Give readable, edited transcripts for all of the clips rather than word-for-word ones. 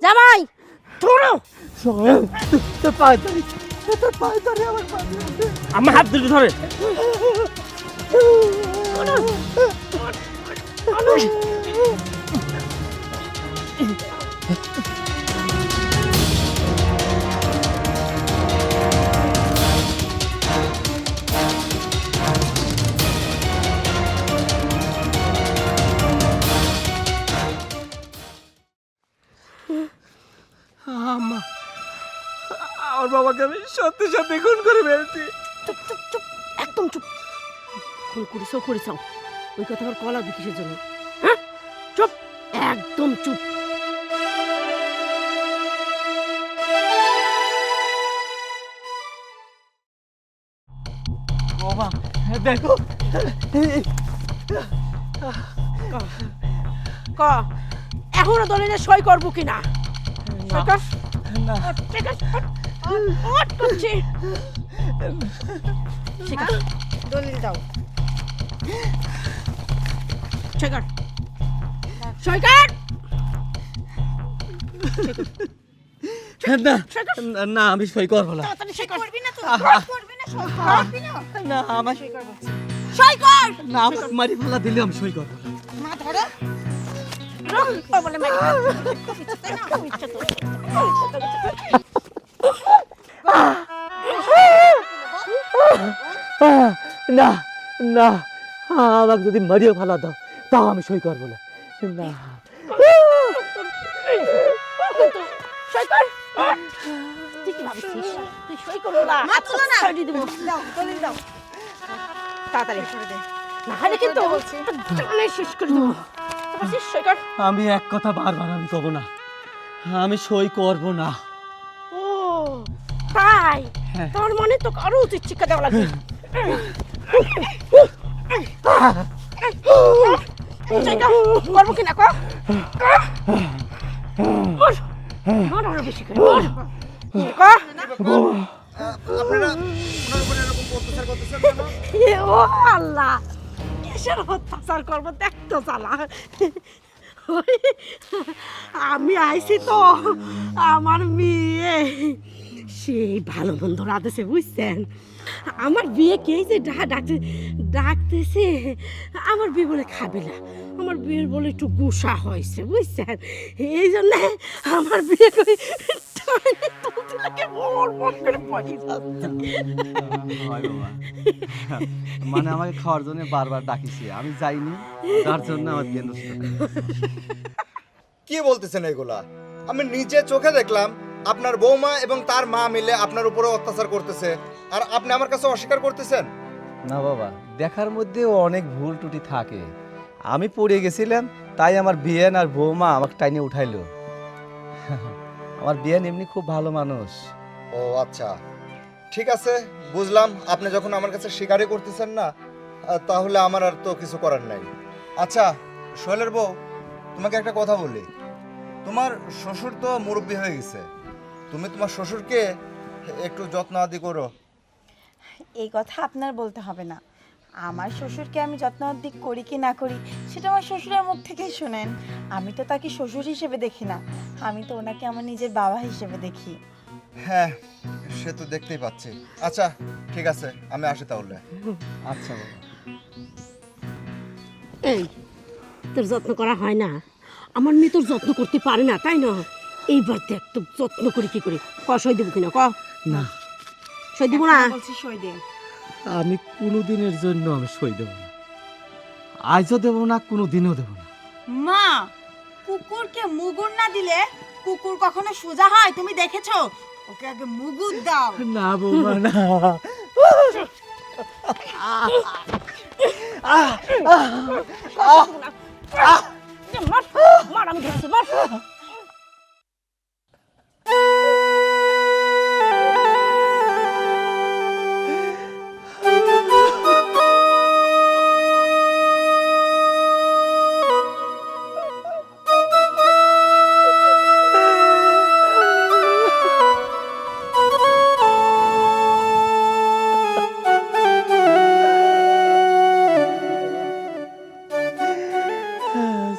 জামাই ধরো। তোর পায়ে ধরে, তোর পায়ে ধরে আমার পা ধরে। আমার হাত দুটো ধরে। আম্মা, আমার বাবাকে আমি সত্যি সত্যি খুন করে ফেলছি। চুপ চুপ চুপ, একদম চুপ। খুন করিস, ওই কথা আবার কলা কিসের জন্য? হ্যাঁ, চুপ, একদম চুপ। বাবা দেখো, ক এখনো দলিলে সই করবো কিনা? সই কর। না ঠিক আছে, ওট করছি। ঠিক আছে, দলিল দাও। সই কর, সই কর। না না, আমি সই করবো না। তাড়াতাড়ি সই করবি না তো? করবি না, সই করবি না? না আমার সই কর, সই কর। না, আমার মারি ফেলা দিলে আমি সই করবো না। মা ধরো। বলে মা তাই না, ইচ্ছা তো। না না, আমাকে যদি মারিয়ে ফেলা দাও তাও আমি সই করবো না। না সই কর। তুই কি ভাবছিস? তুই সই করবো না? মা তুলো না, সই দিয়ে দেবো। দাও, দলিল দাও। তাড়াতাড়ি করে দে, না হলে কিন্তু জানে শেষ করে দেবো। তারপর সই কর। আমি এক কথা বারবার আমি কব না, আমি সই করব না। ও তাই? হ্যাঁ। তোর মনে তো আরো উচিত শিক্ষা দেওয়া লাগবে। করবো কিনা কর। আরো বেশি করে কর। আপনারা ওনার উপরে এরকম অত্যাচার করতেছেন কেন? ও আল্লাহ, কিসের অত্যাচার করবো দেখতো চালা। আমি আইছি তো আমার মেয়ে সেই ভালো মন্দ রাঁধেছে বুঝছেন। আমার বিয়ে কে যে ডাকতেছে, আমার বিয়ে বলে খাবে না, আমার বিয়ের বলে একটু গুসা হয়েছে বুঝছেন। এই জন্য আমার বিয়ে করে মানে আমাকে খাওয়ার জন্য বারবার ডাকিছে, আমি যাইনি, তার জন্য আমার বিয়ে নষ্ট। কি বলতেছেন এগুলা? আমি নিজে চোখে দেখলাম আপনার বৌমা এবং তার মা মিলে আপনার উপরে অত্যাচার করতেছে, আর আপনি আমার কাছে অস্বীকার করতেছেন। না বাবা, দেখার মধ্যেও অনেক ভুল ত্রুটি থাকে। আমি পড়ে গেছিলাম, তাই আমার বিয়েন আর বৌমা আমাকে টাইনে উঠাইলো। আমার বিয়েন এমনি খুব ভালো মানুষ। ও আচ্ছা, ঠিক আছে, বুঝলাম। আপনি যখন আমার কাছে স্বীকারই করতেছেন না, তাহলে আমার আর তো কিছু করার নাই। আচ্ছা শৈলের বউ, তোমাকে একটা কথা বলি। তোমার শ্বশুর তো মুরব্বী হয়ে গেছে, তুমি তোমার শ্বশুরকে একটু যত্ন আদি করো। এই কথা আপনার বলতে হবে না। আমার শ্বশুরকে আমি যত্ন আদি করি কি না করি সেটা আমার শ্বশুরের মুখ থেকেই শোনেন। আমি তো তাকে শ্বশুর হিসেবে দেখি না, আমি তো ওনাকে আমার নিজের বাবা হিসেবে দেখি। হ্যাঁ, সে তো দেখতেই পাচ্ছি। আচ্ছা ঠিক আছে, আমি আসি তাহলে। আচ্ছা বাবা। এই তোর যত্ন করা হয় না? আমার মেয়ে তোর যত্ন করতে পারে না তাই না? এইবার দেখ তোর যত্ন করি কি করে। সই দেবো কিনা ক? না, সই দিব না। বলছি সই দিন। আমি কোনোদিনের জন্য আমি সই দেব না, আজও দেব না, কোনোদিনও দেব না। মা, কুকুরকে মুগুর না দিলে কুকুর কখনো সোজা হয় তুমি দেখেছো? ওকে আগে মুগুর দাও। না বৌমা না। মার মার, আমি ধরছি, মার।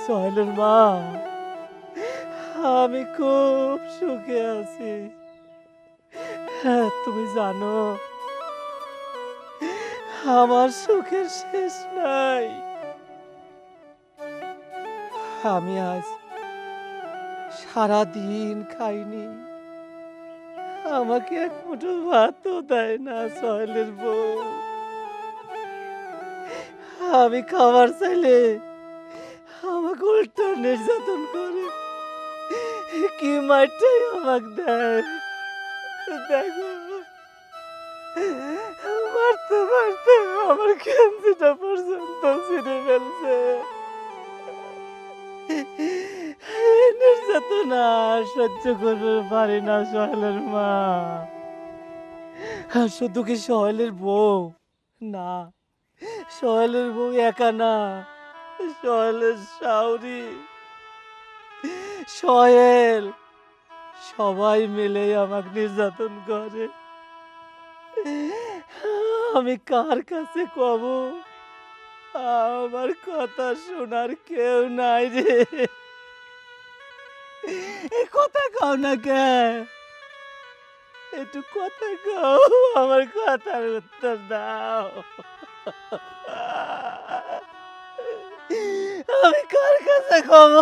সোহেলের মা, খুব সুখে আছি। হ্যাঁ, তুমি জানো আমার সুখের শেষ নাই। আমি আজ সারাদিন খাইনি, আমাকে এক মুঠো ভাতও দেয় না সোহেলের বউ। আমি খাবার চাইলে আমাকে উল্টো নির্যাতন করে, কি মারটাই আমাকে দেয়। দেখো, মারতে মারতে আমার ক্যান্সিটা পর্যন্ত ছিঁড়ে ফেলছে। এই নির্যাতন আর সহ্য করতে পারি না সোহেলের মা। আর শুধু কি সোহেলের বউ না, সোহেলের বউ একা না, সোহেলের শাওরি, সোহেল, সবাই মিলে আমাকে নির্যাতন করে। আমি কার কাছে কব? আমার কথা শোনার কেউ নাই রে। এই কথা কও না কে? একটু কথা কও, আমার কথার উত্তর দাও। আমি কার কাছে কব?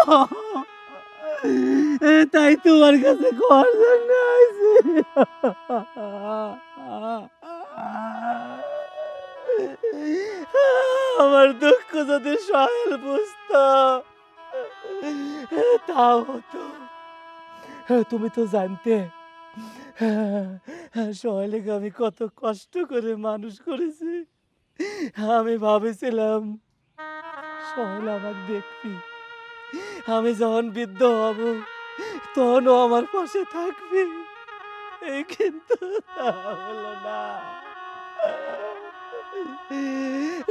তাই তোমার কাছে কর জন্য আইছি। আমার দুঃখ যদি সোহেল বুঝতো তাও হতো। তুমি তো জানতে সোহেলকে আমি কত কষ্ট করে মানুষ করেছি। আমি ভাবেছিলাম সোহেল আমাকে দেখবি, আমি যখন বৃদ্ধ হব তখনও আমার পাশে থাকবি। এই কিন্তু তা হলো না।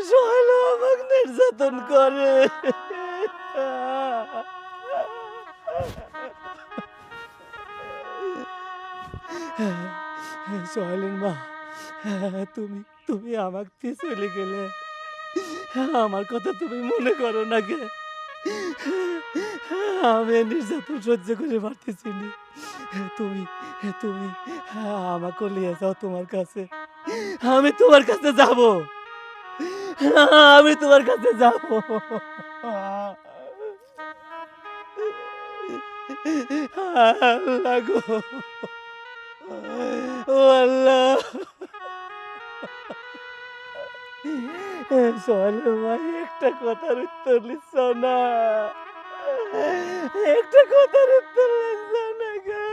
সোহেল আমাকে নির্যাতন করে। সোহেলের মা, তুমি তুমি আমাকে চলে গেলে, আমার কথা তুমি মনে করো না কে? আমি নির্যাতন সহ্য করে পারতেছি না। তুমি তুমি আমাকে নিয়ে যাও তোমার কাছে। আমি তোমার কাছে যাব, আমি তোমার কাছে যাব। আল্লাহ গো, ও আল্লাহ। সোহেলের ভাই, একটা কথার উত্তর লিখছ না, একটা কথার উত্তর লিখছ না গো।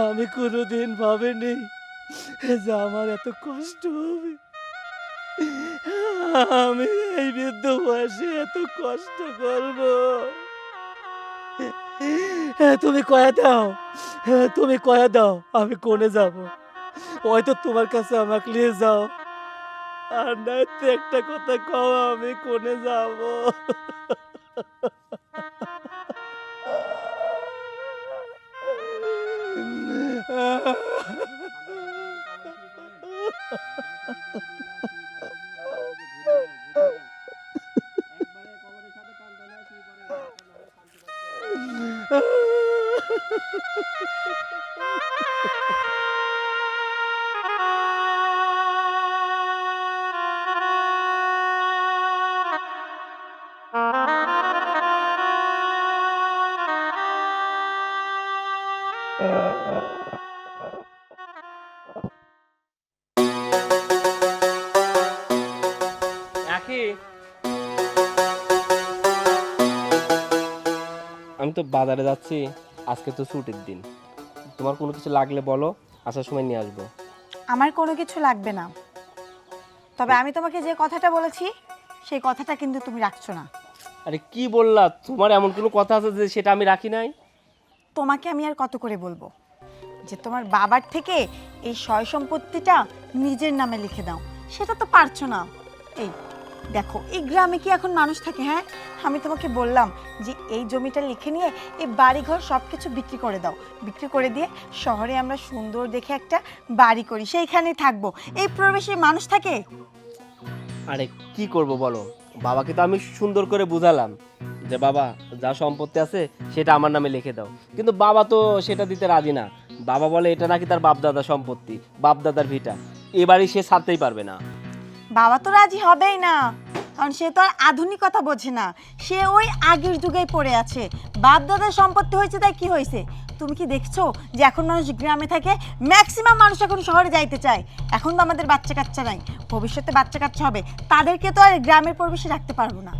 আমি কোনোদিন ভাবিনি যে আমার এত কষ্ট হবে। আমি এই বৃদ্ধ বয়সে এত কষ্ট করব। তুমি কয়া দাও, তুমি কয়া দাও আমি কোনে যাব। হয়তো তোমার কাছে আমাকে নিয়ে যাও, আর নয়তো একটা কথা কও আমি কোনে যাব। আখি, আমি তো বাজারে যাচ্ছি, আজকে তো ছুটির দিন। তোমার কোনো কিছু লাগলে বলো, আসার সময় নিয়ে আসবো। আমার কোনো কিছু লাগবে না, তবে আমি তোমাকে যে কথাটা বলেছি সেই কথাটা কিন্তু তুমি রাখছো না। আরে কি বললা? তোমার এমন কোনো কথা আছে যে সেটা আমি রাখি নাই? তোমাকে আমি আর কত করে বলবো যে তোমার বাবার থেকে এই সয় সম্পত্তিটা নিজের নামে লিখে দাও? সেটা তো পারছো না। এই দেখো, এই গ্রামে কি এখন মানুষ থাকে? হ্যাঁ, আমি তোমাকে বললাম যে এই জমিটা লিখে নিয়ে এই বাড়িঘর সব কিছু বিক্রি করে দাও। বিক্রি করে দিয়ে শহরে আমরা সুন্দর দেখে একটা বাড়ি করি, সেইখানেই থাকবো। এই পরিবেশে মানুষ থাকে? আরে কি করব বলো, বাবাকে তো আমি সুন্দর করে বুঝালাম যে বাবা যা সম্পত্তি আছে সেটা আমার নামে লিখে দাও, কিন্তু বাবা তো সেটা দিতে রাজি না। বাবা বলে এটা নাকি তার বাপদাদার সম্পত্তি, বাপদাদার ভিটা, এ বাড়ি সে ছাড়তেই পারবে না। বাবা তো রাজি হবেই না, কারণ সে তো আর আধুনিকতা বোঝে না, সে ওই আগের যুগেই পড়ে আছে। বাপ দাদার সম্পত্তি হয়েছে তাই কি হয়েছে? তুমি কি দেখছো যে এখন মানুষ গ্রামে থাকে, ম্যাক্সিমাম মানুষ এখন শহরে যাইতে চায়। এখন তো আমাদের বাচ্চা কাচ্চা নাই, ভবিষ্যতে বাচ্চা কাচ্চা হবে, তাদেরকে তো আর গ্রামের পরিবেশে রাখতে পারবো না।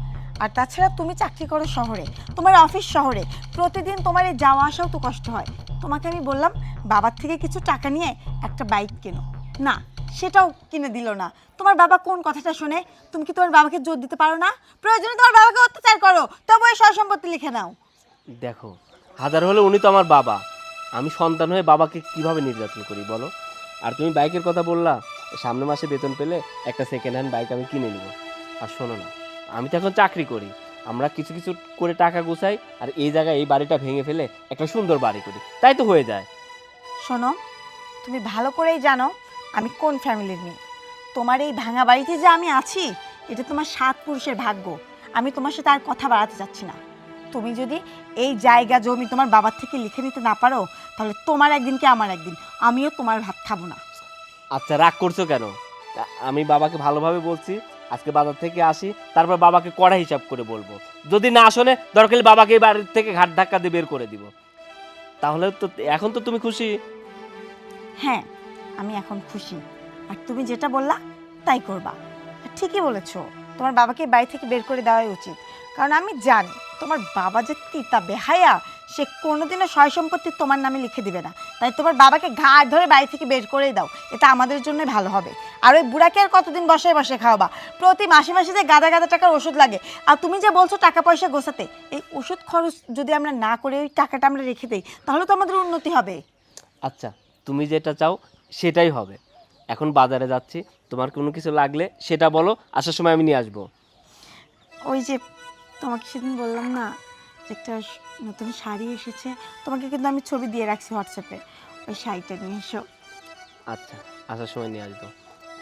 আর তাছাড়া তুমি চাকরি করো শহরে, তোমার অফিস শহরে, প্রতিদিন তোমার এই যাওয়া আসাও তো কষ্ট হয়। তোমাকে আমি বললাম বাবার থেকে কিছু টাকা নিয়ে একটা বাইক কেনো, না সেটাও কিনে দিল না। তোমার বাবা কোন কথাটা শোনে? তুমি কি তোমার বাবাকে জোর দিতে পারো না? প্রয়োজনে তোমার বাবাকে অত্যাচার করো, তবু এই সয় সম্পত্তি লিখে নাও। দেখো, হাজার হলে উনি তো আমার বাবা, আমি সন্তান হয়ে বাবাকে কিভাবে নির্যাতন করি বলো? আর তুমি বাইকের কথা বললা, সামনের মাসে বেতন পেলে একটা সেকেন্ড হ্যান্ড বাইক আমি কিনে নিব। আর শোনো না, আমি তো এখন চাকরি করি, আমরা কিছু কিছু করে টাকা গুছাই, আর এই জায়গায় এই বাড়িটা ভেঙে ফেলে একটা সুন্দর বাড়ি করি, তাই তো হয়ে যায়। শোনো, তুমি ভালো করেই জানো আমি কোন ফ্যামিলির মেয়ে। তোমার এই ভাঙা বাড়িতে যে আমি আছি, এটা তোমার 7 পুরুষের ভাগ্য। আমি তোমার সাথে আর কথা বাড়াতে চাচ্ছি না। তুমি যদি এই জায়গা জমি তোমার বাবার থেকে লিখে নিতে না পারো, তাহলে তোমার একদিন কি আমার একদিন, আমিও তোমার ভাত খাবো না। আচ্ছা, রাগ করছো কেন? আমি বাবাকে ভালোভাবে বলছি আজকে বাজার থেকে আসি, তারপর বাবাকে কড়া হিসাব করে বলবো। যদি না শোনে, দরকার হলে বাবাকে এই বাড়ির থেকে ঘাট ধাক্কা দিয়ে বের করে দিব। তাহলে তো এখন তো তুমি খুশি? হ্যাঁ, আমি এখন খুশি। আর তুমি যেটা বললা তাই করবা। আর ঠিকই বলেছো, তোমার বাবাকে বাড়ি থেকে বের করে দেওয়াই উচিত। কারণ আমি জানি তোমার বাবা যে তিতা বেহায়া, সে কোনোদিনও সয় সম্পত্তি তোমার নামে লিখে দিবে না। তাই তোমার বাবাকে ঘাট ধরে বাড়ি থেকে বের করেই দাও, এটা আমাদের জন্য ভালো হবে। আর ওই বুড়াকে আর কতদিন বসে বসে খাওয়াবা? প্রতি মাসে মাসে যে গাদা গাদা টাকার ওষুধ লাগে, আর তুমি যে বলছো টাকা পয়সা গোছাতে, এই ওষুধ খরচ যদি আমরা না করে ওই টাকাটা আমরা রেখে দিই, তাহলে তো আমাদের উন্নতি হবে। আচ্ছা, তুমি যেটা চাও সেটাই হবে। এখন বাজারে যাচ্ছি, তোমার কোনো কিছু লাগলে সেটা বলো, আসার সময় আমি নিয়ে আসবো। ওই যে তোমাকে সেদিন বললাম না যে একটা নতুন শাড়ি এসেছে, তোমাকে কিন্তু আমি ছবি দিয়ে রাখছি হোয়াটসঅ্যাপে, ওই শাড়িটা নিয়ে এসো। আচ্ছা, আসার সময় নিয়ে আসবো।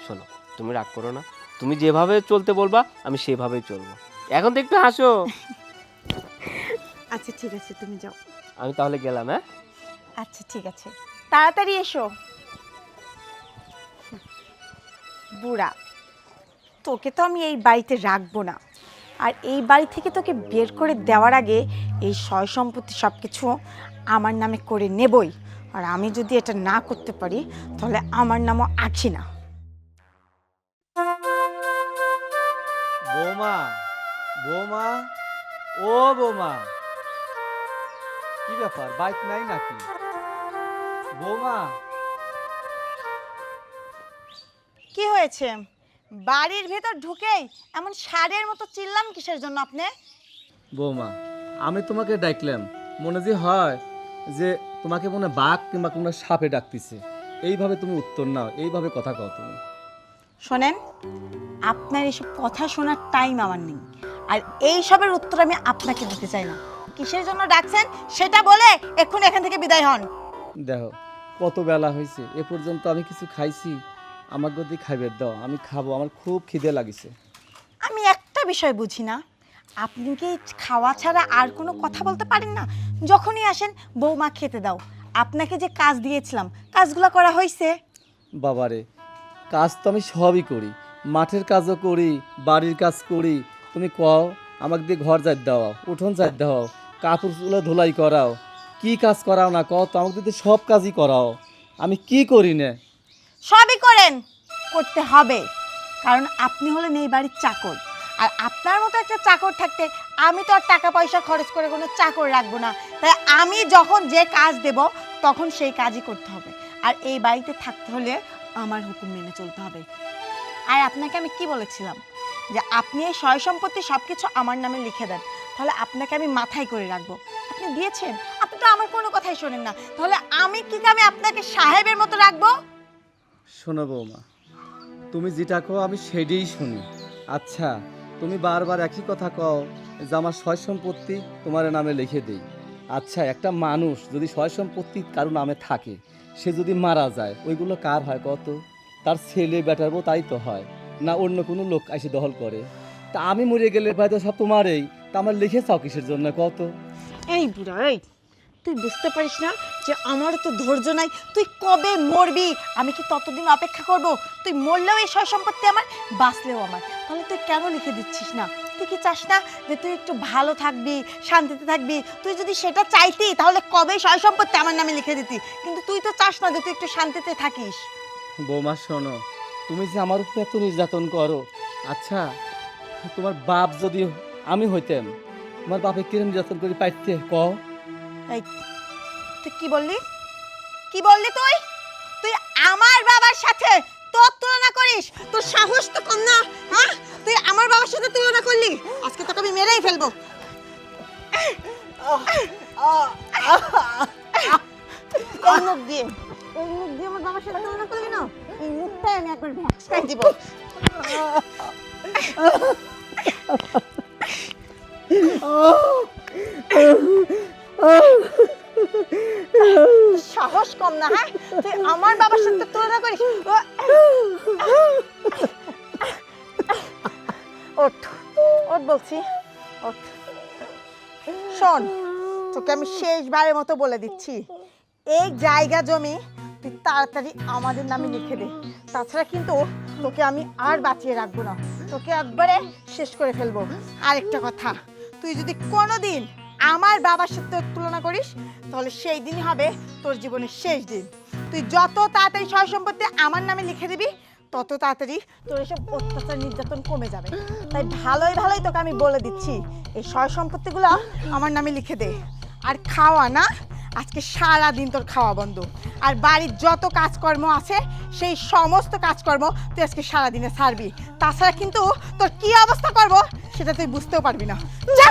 শোনো, তুমি রাগ করো না, তুমি যেভাবে চলতে বলবা আমি সেভাবেই চলবো। এখন তো একটু হাসো। আচ্ছা ঠিক আছে, তুমি যাও। আমি তাহলে গেলাম। হ্যাঁ, আচ্ছা ঠিক আছে, তাড়াতাড়ি এসো। বুড়া, তোকে তো আমি এই বাড়িতে রাখবো না। আর এই বাড়ি থেকে তোকে বের করে দেওয়ার আগে এই সয় সম্পত্তি সব কিছু আমার নামে করে নেবই। আর আমি যদি এটা না করতে পারি, তাহলে আমার নামও আছি না। বৌমা, বৌমা, ও বৌমা, কি ব্যাপার, বাইক নাই নাকি? বৌমা, কি হয়েছে? বাড়ির ভেতর ঢুকেই এমন ষাঁড়ের মতো চিল্লাম কিসের জন্য আপনি? বৌমা, আমি তোমাকে ডাকলাম, মনে যে হয় যে তোমাকে মনে বাঘ কিংবা কোনো সাপে ডাকতেছে, এইভাবে তুমি উত্তর নাও, এইভাবে কথা কও তুমি। শোনেন, আপনার এসব কথা শোনার টাইম আমার নেই। আর এই সবের উত্তর আমি আপনাকে দিতে চাই না। কিসের জন্য ডাকছেন সেটা বলে এক্ষুনি এখান থেকে বিদায় হন। দেখো কত বেলা হয়েছে, এ পর্যন্ত আমি কিছু খাইছি, আমার যদি খাইবে দাও, আমি খাবো, আমার খুব খিদে লাগিছে। আমি একটা বিষয় বুঝি না, আপনি কি খাওয়া ছাড়া আর কোনো কথা বলতে পারেন না? যখনই আসেন বৌমা খেতে দাও। আপনাকে যে কাজ দিয়েছিলাম কাজগুলো করা হয়েছে? বাবারে, কাজ তো আমি সবই করি, মাঠের কাজও করি, বাড়ির কাজ করি। তুমি কও আমাকে দিয়ে ঘর যাই দাও, উঠোন যাই দাও, কাপড়গুলো ধুলাই করাও, কি কাজ করাও না কও তো, আমাকে দিয়ে সব কাজই করাও, আমি কি করি না? সবই করেন, করতে হবে, কারণ আপনি হলেন এই বাড়ির চাকর। আর আপনার মতো একটা চাকর থাকতে আমি তো আর টাকা পয়সা খরচ করে কোনো চাকর রাখবো না। তাই আমি যখন যে কাজ দেব তখন সেই কাজই করতে হবে। আর এই বাড়িতে থাকতে হলে আমার হুকুম মেনে চলতে হবে। আর আপনাকে আমি কি বলেছিলাম যে আপনি এই সয় সম্পত্তি সব কিছু আমার নামে লিখে দেন, তাহলে আপনাকে আমি মাথায় করে রাখবো। আপনি দিয়েছেন, আপনি তো আমার কোনো কথাই শোনেন না, তাহলে আমি কি আমি আপনাকে সাহেবের মতো রাখবো? শোনো বৌমা, তুমি যেটা কও আমি সেটাই শুনি। আচ্ছা, তুমি বারবার একই কথা কও যে আমার সয় সম্পত্তি তোমার নামে লিখে দেই। আচ্ছা, একটা মানুষ যদি সয় সম্পত্তি কারো নামে থাকে, সে যদি মারা যায়, ওইগুলো কার হয় কত? তার ছেলে বেটার বউ, তাই তো হয় না অন্য কোনো লোক এসে দখল করে? তা আমি মরে গেলে ভাই তো সব তোমারই, তা আমার লিখে চাও কিসের জন্য কত? এই বুড়া এই, তুই বুঝতে পারিস না যে আমার তো ধৈর্য নাই? তুই কবে মরবি আমি কি ততদিন অপেক্ষা করব? তুই মরলেও এই সয় সম্পত্তি আমার, বাঁচলেও আমার। তাহলে তুই কেন লিখে দিচ্ছিস না? তুই কি চাস না যে তুই একটু ভালো থাকবি, শান্তিতে থাকবি? তুই যদি সেটা চাইতি তাহলে কবে সয় সম্পত্তি আমার নামে লিখে দিতি, কিন্তু তুই তো চাস না যে তুই একটু শান্তিতে থাকিস। বৌমা শোনো, তুমি যে আমার উপর এত নির্যাতন করো, আচ্ছা তোমার বাপ যদি আমি হইতাম, তোমার বাপে কিরম নির্যাতন করে পাইতে কও? এই, তুই কি বললি? কি বললি তুই? তুই আমার বাবার সাথে তোর তুলনা করিস? তোর সাহস তো কম না, হ্যাঁ? তুই আমার বাবার সাথে তুলনা করলি, আজকে তোকে আমি মেরেই ফেলবো। এই মুখ দিয়ে আমার বাবার সাথে তুলনা করলি না, এই মুখটাই আমি একবার ভ্যাকসিন দিব। সাহস কম না, হ্যাঁ? তুই আমার বাবার সাথে তুলনা করিস? ওঠ ওঠ বলছি, ওঠ। শোন, তোকে আমি শেষবারের মতো বলে দিচ্ছি, এই জায়গা জমি তুই তাড়াতাড়ি আমাদের নামে লিখে দে, তাছাড়া কিন্তু তোকে আমি আর বাঁচিয়ে রাখবো না, তোকে একবারে শেষ করে ফেলবো। আরেকটা কথা, তুই যদি কোনোদিন আমার বাবার সাথে তুলনা করিস তাহলে সেই দিনই হবে তোর জীবনের শেষ দিন। তুই যত তাড়াতাড়ি সয় সম্পত্তি আমার নামে লিখে দিবি তত তাড়াতাড়ি তোর এসব অত্যাচার নির্যাতন কমে যাবে। তাই ভালোই ভালোই তোকে আমি বলে দিচ্ছি, এই সয় সম্পত্তিগুলো আমার নামে লিখে দে। আর খাওয়া না, আজকে সারা দিন তোর খাওয়া বন্ধ। আর বাড়ির যত কাজকর্ম আছে সেই সমস্ত কাজকর্ম তুই আজকে সারাদিনে ছাড়বি, তাছাড়া কিন্তু তোর কি অবস্থা করব সেটা তুই বুঝতেও পারবি না। যা।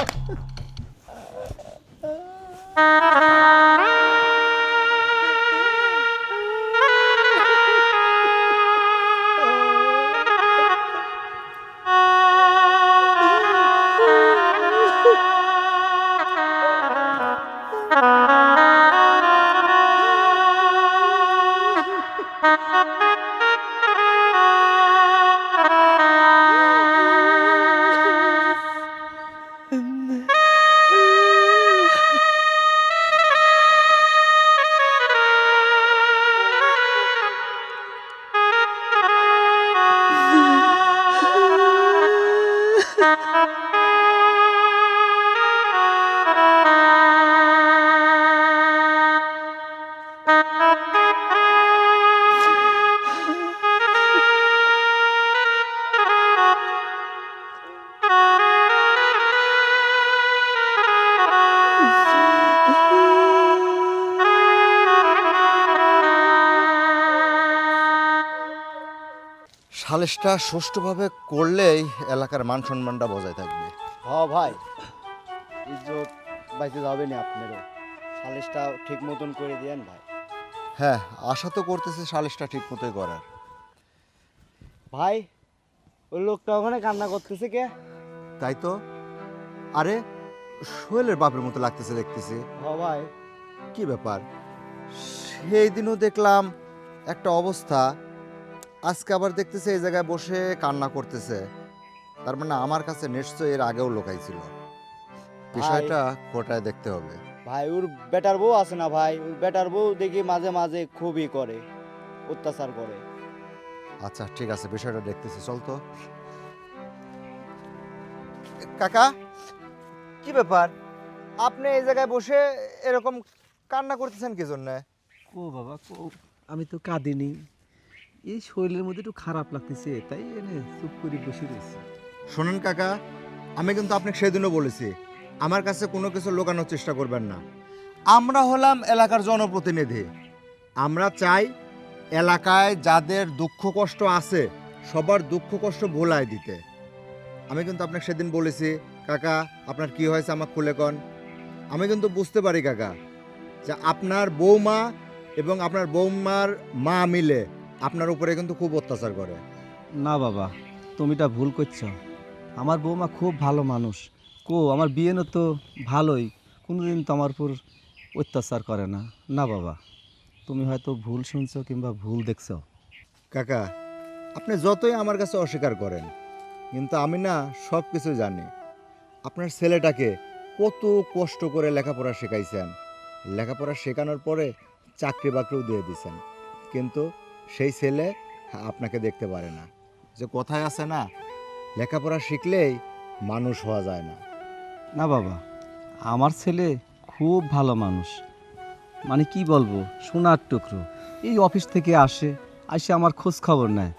সালিশটা সুষ্ঠুভাবে করলেই এলাকার মান সম্মানটা বজায় থাকবে। হ ভাই, ইজ্জত বাইতে যাবে না আপনারও, সালিশটা ঠিক মতন করে দিয়েন ভাই। হ্যাঁ, আশা তো করতেছে সালিশটা ঠিক মতোই করার। ভাই, ওই লোকটা ওখানে কান্না করতেছে কে? তাই তো, আরে সোহেলের বাপের মতো লাগতেছে দেখতেছি। হ ভাই, কি ব্যাপার? সেই দিনও দেখলাম একটা অবস্থা, আজকে আবার দেখতেছে এই জায়গায় বসে কান্না করতেছে। তার মানে আমার কাছে নিশ্চয়ই এর আগেও লোকাইছিল। বিষয়টা খোঁটায় দেখতে হবে। ভাই ওর বেটার বউ আছে না ভাই, ওর বেটার বউ দেখি মাঝে মাঝে খুবই করে, অত্যাচার করে। আচ্ছা ঠিক আছে, বিষয়টা দেখতেছি, চল তো। কাকা, কি ব্যাপার? আপনি এই জায়গায় বসে এরকম কান্না করতেছেন কি জন্য? ও বাবা কো, আমি তো কাঁদিনি, এই শরীরের মধ্যে একটু খারাপ লাগতেছে তাই এনে চুপ করে বসে রয়েছে। শোনেন কাকা, আমি কিন্তু আপনাকে সেদিনও বলেছি আমার কাছে কোনো কিছু লুকানোর চেষ্টা করবেন না। আমরা হলাম এলাকার জনপ্রতিনিধি, আমরা চাই এলাকায় যাদের দুঃখ কষ্ট আছে সবার দুঃখ কষ্ট ভোলায় দিতে। আমি কিন্তু আপনাকে সেদিন বলেছি কাকা আপনার কি হয়েছে আমাকে খুলে কন। আমি কিন্তু বুঝতে পারি কাকা যে আপনার বৌমা এবং আপনার বৌমার মা মিলে আপনার উপরে কিন্তু খুব অত্যাচার করে। না বাবা, তুমি এটা ভুল করছো। আমার বৌমা খুব ভালো মানুষ, আমার বিয়ে তো ভালোই, কোনোদিন তো আমার উপর অত্যাচার করে না। না বাবা, তুমি হয়তো ভুল শুনছো কিংবা ভুল দেখছো। কাকা, আপনি যতই আমার কাছে অস্বীকার করেন কিন্তু আমি না সব কিছু জানি। আপনার ছেলেটাকে কত কষ্ট করে লেখাপড়া শেখাইছেন, লেখাপড়া শেখানোর পরে চাকরি বাকরিও দিয়ে দিছেন, কিন্তু সেই ছেলে আপনাকে দেখতে পারে না। যে কথায় আছে না, লেখাপড়া শিখলেই মানুষ হওয়া যায় না। না বাবা, আমার ছেলে খুব ভালো মানুষ, মানে কি বলবো, সোনার টুকরো। এই অফিস থেকে আসে আমার খোঁজ খবর নেয়,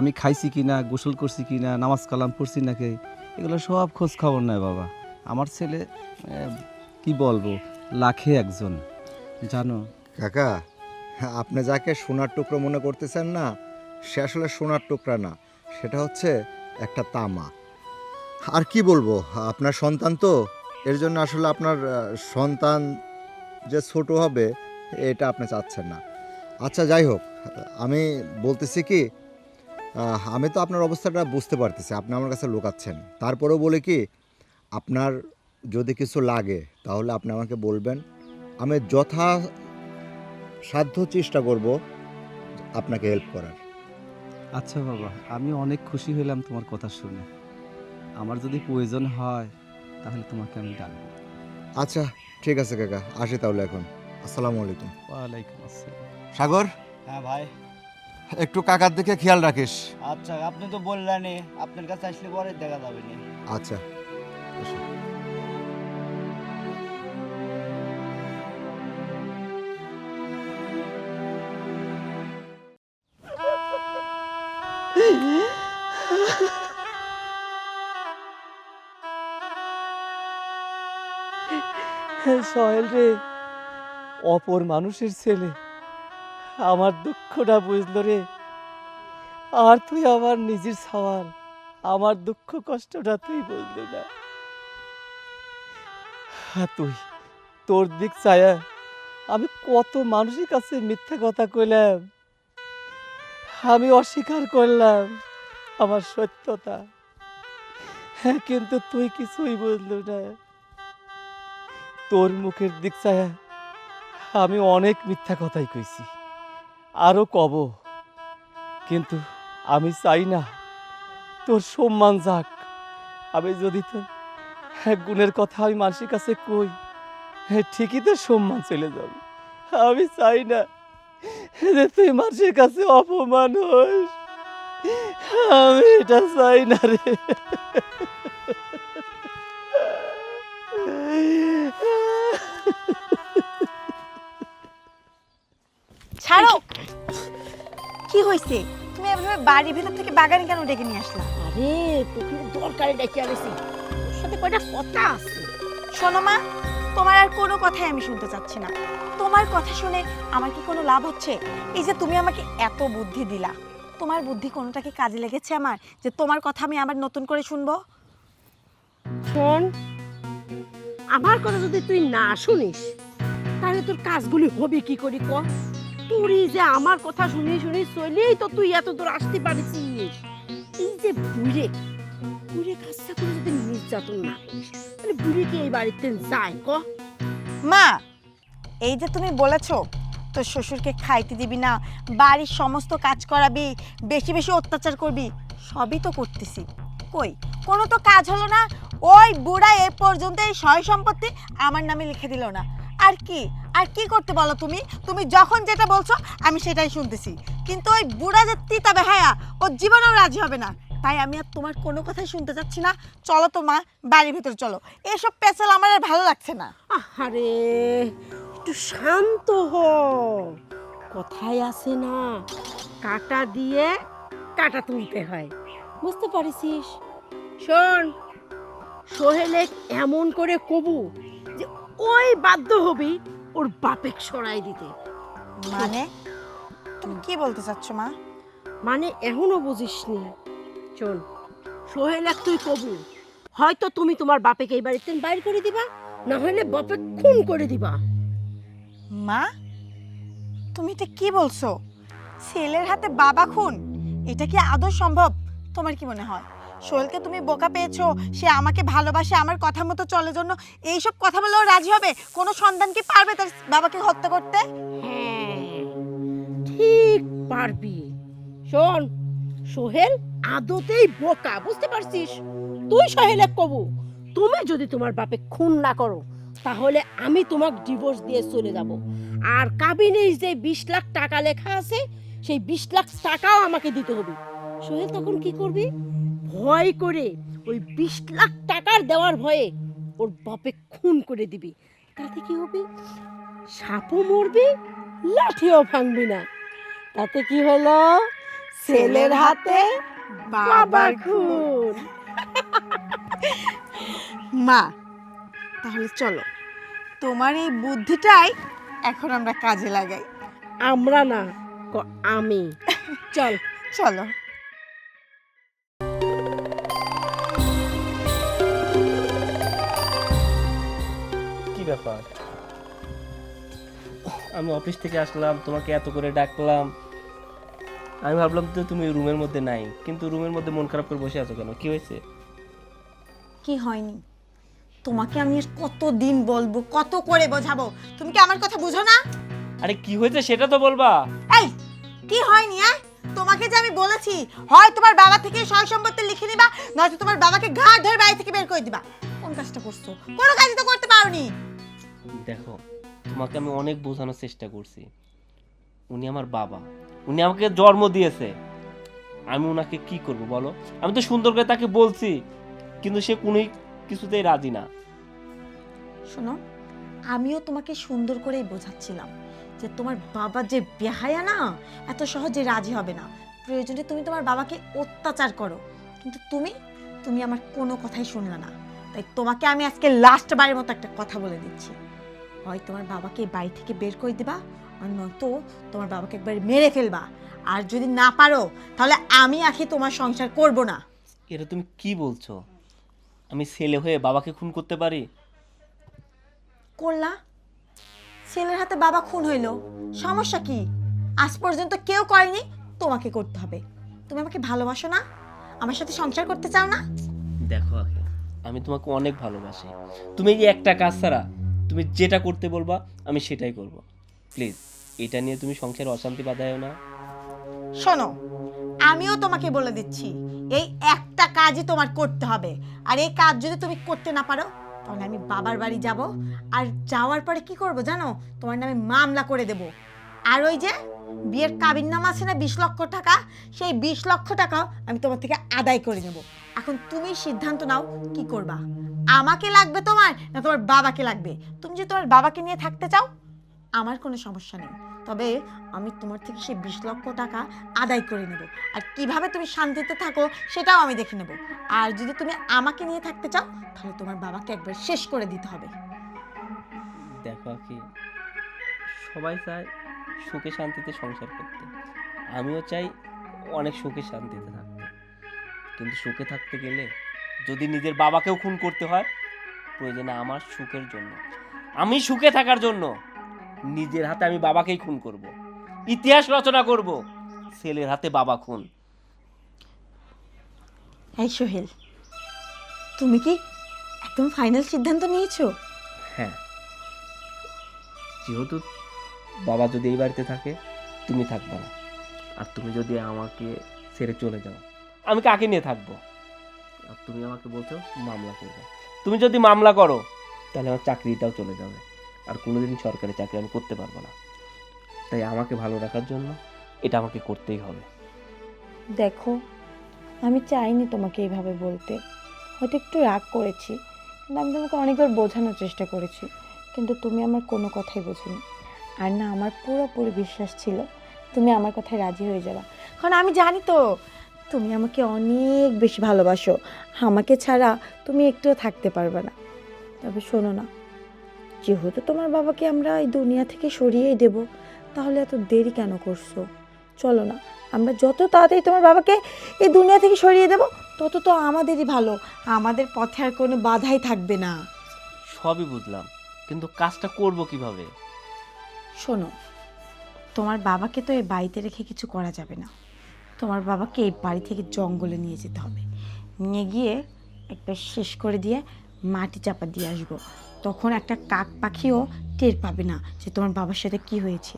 আমি খাইছি কি না, গোসল করছি কি না, নামাজ কালাম পড়ছি নাকি, এগুলো সব খোঁজ খবর নেয় বাবা। আমার ছেলে কি বলবো, লাখে একজন, জানো। কাকা, আপনি যাকে সোনার টুকরো মনে করতেছেন না, সে আসলে সোনার টুকরা না, সেটা হচ্ছে একটা তামা। আর কি বলবো, আপনার সন্তান তো, এর জন্য আসলে আপনার সন্তান যে ছোট হবে এটা আপনি চাচ্ছেন না। আচ্ছা যাই হোক, আমি বলতেছি কি, আমি তো আপনার অবস্থাটা বুঝতে পারতেছি, আপনি আমার কাছে লুকাচ্ছেন। তারপরেও বলে কি, আপনার যদি কিছু লাগে তাহলে আপনি আমাকে বলবেন, আমি যথা সাধ্য চেষ্টা করব আপনাকে হেল্প করার। আচ্ছা বাবা, আমি অনেক খুশি হলাম তোমার কথা শুনে। আমার যদি প্রয়োজন হয় তাহলে তোমাকে আমি ডাকবো। আচ্ছা ঠিক আছে কাকা, আসি তাহলে এখন। আসসালামু আলাইকুম। ওয়ালাইকুম আসসালাম। সাগর, হ্যাঁ ভাই। একটু কাকার দিকে খেয়াল রাখিস। আচ্ছা, আপনি তো বললেনই, আপনার কাছে আসলে পরে দেখা যাবে না। আচ্ছা এসো। সোহেল রে, অপর মানুষের ছেলে আমার দুঃখটা বুঝলো রে। আর তুই আমার নিজের সওয়াল, আমার দুঃখ কষ্টটা তুই বুঝলি না। আর তুই তোর দিক চায়া আমি কত মানুষের কাছে মিথ্যা কথা কইলাম, আমি অস্বীকার করলাম আমার সত্যতা। হ্যাঁ, কিন্তু তুই কিছুই বুঝলি না। তোর মুখের দিক চায়া আমি অনেক মিথ্যা কথাই কইছি, আরো কব, কিন্তু আমি চাই না তোর সম্মান যাক। আমি যদি তোর গুণের কথা আমি মানুষের কাছে কই, ঠিকই তো সম্মান চলে যাবে। আমি চাই না যে তুই মানুষের কাছে অপমান হোস, আমি এটা চাই না রে। ছাড়ো, কি হয়েছে? তুমি এভাবে বাড়ির ভেতর থেকে বাগানে কেন ডেকে নিয়ে আসলা? আরে তোকে দরকারে ডেকে আনেছি, তোর সাথে কয়টা কথা আছে। শোনো মা, তোমার আর কোনো কথাই আমি শুনতে চাচ্ছি না। তোমার কথা শুনে আমার কি কোনো লাভ হচ্ছে? এই যে তুমি আমাকে এত বুদ্ধি দিলা, তোমার বুদ্ধি কোনোটা কি কাজে লেগেছে আমার, যে তোমার কথা আমি আবার নতুন করে শুনবো? শোন, আমার কথা যদি তুই না শুনিস তাহলে তোর কাজগুলি হবে কি করি ক? তুই যে আমার কথা শুনি শুনি চলেই তো তুই এত দূর আসতে পারছিস। এই যে বুড়ে বুড়ে কাজটা করে যদি নির্যাতন না করিস তাহলে বুড়ি কি এই বাড়িতে যায় ক? মা, এই যে তুমি বলেছো তোর শ্বশুরকে খাইতে দিবি না, বাড়ির সমস্ত কাজ করাবি, বেশি বেশি অত্যাচার করবি, সবই তো করতেছি, কই কোনো তো কাজ হলো না। ওই বুড়া এ পর্যন্ত এই সয় সম্পত্তি আমার নামে লিখে দিল না। আর কি আর কি করতে বলো তুমি? তুমি যখন যেটা বলছো আমি সেটাই শুনতেছি, কিন্তু ওই বুড়া যে তিতা বেহায়া, ও জীবনেও রাজি হবে না। তাই আমি আর তোমার কোনো কথাই শুনতে চাচ্ছি না। চলো তো মা, বাড়ির ভিতর চলো, এসব পেঁচাল আমার আর ভালো লাগছে না। আরে একটু শান্ত হ। কথায় আছে না, কাটা দিয়ে কাটা তুলতে হয়, বুঝতে পারিস? শোন, সোহেলে এমন করে কবু যে ওই বাধ্য হবি ওর বাপেক সরাই দিতে। মানে তুমি কি বলতে চাচ্ছ মা? মানে এখনো বুঝিসনি? শোন, সোহেল তুই কবু, হয়তো তুমি তোমার বাপেকে এই বাড়িতে বাইর করে দিবা, না হলে বাপে খুন করে দিবা। মা, তুমি এটা কি বলছো? ছেলের হাতে বাবা খুন, এটা কি আদৌ সম্ভব? তোমার কি মনে হয় সোহেলকে তুমি বোকা পেয়েছো? সে আমাকে ভালোবাসে, আমার কথা মতো চলে জন্য এইসব কথা বলেও রাজি হবে? কোনো সন্তান কি পারবে তার বাবাকে হত্যা করতে? হ্যাঁ, ঠিক পারবি। শোন, সোহেল আদতেই বোকা, বুঝতে পারছিস? তুই সোহেলে কবু তুমি যদি তোমার বাপে খুন না করো তাহলে আমি তোমাকে ডিভোর্স দিয়ে চলে যাব। আর কাবিনে যে 20 লাখ টাকা লেখা আছে সেই 20 লাখ টাকাও আমাকে দিতে হবে। সোহেল তখন কি করবি? ভয় করে ওই 20 লাখ টাকার দেওয়ার ভয়ে ওর বাপে খুন করে দিবি। তাতে কি হবে? সাপও মরবি, লাঠিও ভাঙবি না। তাতে কি হলো? ছেলের হাতে বাবা খুন। মা, তাহলে চলো, তোমার এই বুদ্ধিটাই এখন আমরা কাজে লাগাই। আমরা না, আমি। চল। চলো। কি ব্যাপার? আমি অফিস থেকে আসলাম, তোমাকে এত করে ডাকলাম, আমি ভাবলাম তো তুমি রুমের মধ্যে নাই, কিন্তু রুমের মধ্যে মন খারাপ করে বসে আছো কেন? কি হয়েছে? কি হয়নি? তোমাকে আমি আর কতদিন বলবো, কত করে বোঝাবো? তুমি কি আমার কথা বুঝো না? আরে কি হয়েছে সেটা তো বলবা। এই, কি হয়নি? তোমাকে যে আমি বলেছি, হয় তোমার বাবা থেকে সয় সম্পত্তি লিখে নিবা, নয়তো তোমার বাবাকে ঘাড় ধরে বাড়ি থেকে বের করে দিবা। কোন কাজটা করছো? কোনো কাজই তো করতে পারোনি। দেখো, তোমাকে আমি অনেক বোঝানোর চেষ্টা করছি, উনি আমার বাবা, উনি আমাকে জন্ম দিয়েছে, আমি ওনাকে কি করব বলো? আমি তো সুন্দর করে তাকে বলছি, কিন্তু সে কোনোই কিছুতেই রাজি না। শোনো, আমিও তোমাকে সুন্দর করেই বোঝাচ্ছিলাম যে তোমার বাবা যে বেহায়া না, এত সহজে রাজি হবে না। প্রয়োজনে তুমি তোমার বাবাকে অত্যাচার করো, কিন্তু তুমি আমার কোনো কথাই শুনলে না। তাই তোমাকে আমি আজকে লাস্ট বারের মতো একটা কথা বলে দিচ্ছি, হয় তোমার বাবাকে বাড়ি থেকে বের করে দিবা, আর নয়তো তোমার বাবাকে একবার মেরে ফেলবা। আর যদি না পারো তাহলে আমি আখি তোমার সংসার করব না। এটা তুমি কি বলছো? আমি ছেলে হয়ে বাবাকে খুন করতে পারি? করলা, ছেলের হাতে বাবা খুন হইলো, সমস্যা কি? আজ পর্যন্ত কেউ করেনি, তোমাকে করতে হবে। তুমি আমাকে ভালোবাসো না? আমার সাথে সংসার করতে চাও না? দেখো আখি, আমি তোমাকে অনেক ভালোবাসি, তুমি এই একটা কাজ ছাড়া তুমি যেটা করতে বলবা আমি সেটাই করব। প্লিজ এটা নিয়ে তুমি সংসারে অশান্তি বাঁধায়ও না। শোনো, আমিও তোমাকে বলে দিচ্ছি, এই একটা কাজই তোমার করতে হবে। আর এই কাজ যদি তুমি করতে না পারো তাহলে আমি বাবার বাড়ি যাব, আর যাওয়ার পরে কি করব জানো? তোমার নামে মামলা করে দেব। আর ওই যে বিয়ের কাবিননামা আছে না 20 লক্ষ টাকা, সেই 20 লক্ষ টাকাও আমি তোমার থেকে আদায় করে নেব। এখন তুমি সিদ্ধান্ত নাও, কি করবা? আমাকে লাগবে তোমার, না তোমার বাবাকে লাগবে? তুমি যদি তোমার বাবাকে নিয়ে থাকতে চাও আমার কোনো সমস্যা নেই, তবে আমি তোমার থেকে সেই 20 লক্ষ টাকা আদায় করে নেব। আর কিভাবে তুমি শান্তিতে থাকো সেটাও আমি দেখে নেব। আর যদি তুমি আমাকে নিয়ে থাকতে চাও তাহলে তোমার বাবাকে একবার শেষ করে দিতে হবে। দেখো আখি, সবাই চায় সুখে শান্তিতে সংসার করতে, আমিও চাই অনেক সুখে শান্তিতে থাকতে, কিন্তু সুখে থাকতে গেলে যদি নিজের বাবাকেও খুন করতে হয়, প্রয়োজনে আমার সুখের জন্য, আমি সুখে থাকার জন্য নিজের হাতে আমি বাবাকেই খুন করব, ইতিহাস রচনা করব, ছেলের হাতে বাবা খুন। এই সোহেল, তুমি কি একদম ফাইনাল সিদ্ধান্ত নিয়েছো? হ্যাঁ, যেহেতু বাবা যদি এই বাড়িতে থাকে তুমি থাকবে না, আর তুমি যদি আমাকে ছেড়ে চলে যাও আমি কাকে নিয়ে থাকবো? আর তুমি আমাকে বলছো মামলা করবে, তুমি যদি মামলা করো তাহলে আমার চাকরিটাও চলে যাবে, আর কোনোদিন সরকারি চাকরি আমি করতে পারবো না। তাই আমাকে ভালো রাখার জন্য এটা আমাকে করতেই হবে। দেখো, আমি চাইনি তোমাকে এইভাবে বলতে, হয়তো একটু রাগ করেছি, কিন্তু আমি তোমাকে অনেকবার বোঝানোর চেষ্টা করেছি, কিন্তু তুমি আমার কোনো কথাই বোঝোনি। আর না, আমার পুরোপুরি বিশ্বাস ছিল তুমি আমার কথায় রাজি হয়ে যাবা, কারণ আমি জানি তো তুমি আমাকে অনেক বেশি ভালোবাসো, আমাকে ছাড়া তুমি একটুও থাকতে পারবে না। তবে শোনো না, যেহেতু তোমার বাবাকে আমরা এই দুনিয়া থেকে সরিয়েই দেব, তাহলে এত দেরি কেন করছো? চলো না, আমরা যত তাড়াতাড়ি তোমার বাবাকে এই দুনিয়া থেকে সরিয়ে দেব তত তো আমাদেরই ভালো, আমাদের পথে আর কোনো বাধাই থাকবে না। সবই বুঝলাম, কিন্তু কাজটা করব কিভাবে? শোনো, তোমার বাবাকে তো এই বাড়িতে রেখে কিছু করা যাবে না, তোমার বাবাকে এই বাড়ি থেকে জঙ্গলে নিয়ে যেতে হবে, নিয়ে গিয়ে একবার শেষ করে দিয়ে মাটি চাপা দিয়ে আসবো। তখন একটা কাক পাখিও টের পাবে না যে তোমার বাবার সাথে কি হয়েছে।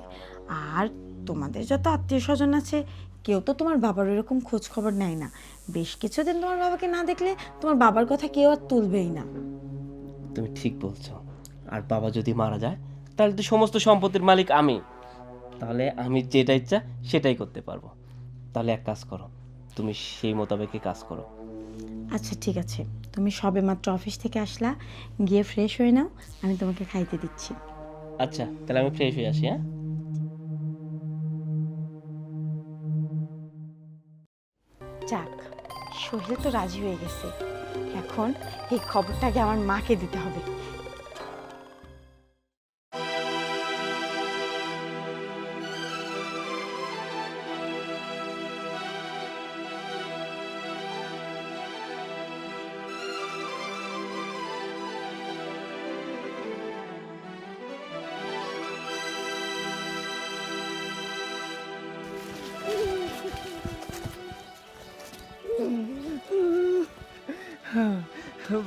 আর তোমাদের যত আত্মীয় স্বজন আছে কেউ তো তোমার বাবার এরকম খোঁজ খবর নেয় না। বেশ কিছুদিন তোমার বাবাকে না দেখলে তোমার বাবার কথা কেউ আর তুলবেই না। তুমি ঠিক বলছো। আর বাবা যদি মারা যায় তাহলে তো সমস্ত সম্পত্তির মালিক আমি, তাহলে আমি যেটা ইচ্ছা সেটাই করতে পারবো। তাহলে এক কাজ করো, তুমি সেই মোতাবেকই কাজ করো। আচ্ছা ঠিক আছে, তুমি সবেমাত্র অফিস থেকে আসলা, গিয়ে ফ্রেশ হয়ে নাও, আমি তোমাকে খাইতে দিচ্ছি। আচ্ছা তাহলে আমি ফ্রেশ হয়ে আসি। হ্যাঁ, যাক, সোহেল তো রাজি হয়ে গেছে। এখন এই খবরটাকে আমার মাকে দিতে হবে।